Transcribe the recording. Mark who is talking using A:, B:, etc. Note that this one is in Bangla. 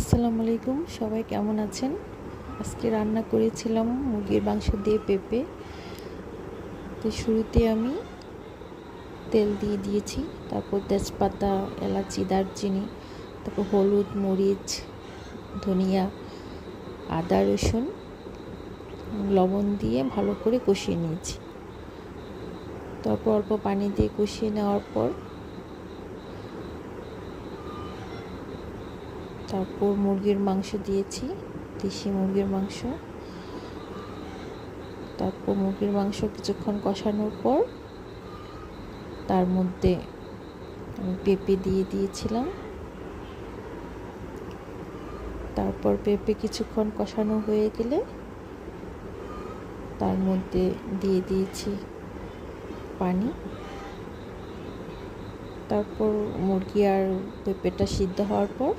A: আসসালামু আলাইকুম, সবাই কেমন আছেন? আজকে রান্না করেছিলাম মুরগির মাংস দিয়ে পেঁপে। তো শুরুতে আমি তেল দিয়ে দিয়েছি, তারপর তেজপাতা, এলাচি, দারচিনি, তারপর হলুদ, মরিচ, ধনিয়া, আদা, রসুন, লবণ দিয়ে ভালো করে কষিয়ে নিয়েছি। তারপর অল্প পানি দিয়ে কষিয়ে নেওয়ার পর তারপর মুরগির মাংস দিয়েছি, দেশি মুরগির মাংস। তারপর মুরগির মাংস কিছুক্ষণ কষানোর পর তার মধ্যে আমি পেঁপে দিয়ে দিয়েছিলাম। তারপর পেঁপে কিছুক্ষণ কষানো হয়ে গেলে তার মধ্যে দিয়ে দিয়েছি পানি। তারপর মুরগি আর পেঁপেটা সিদ্ধ হওয়ার পর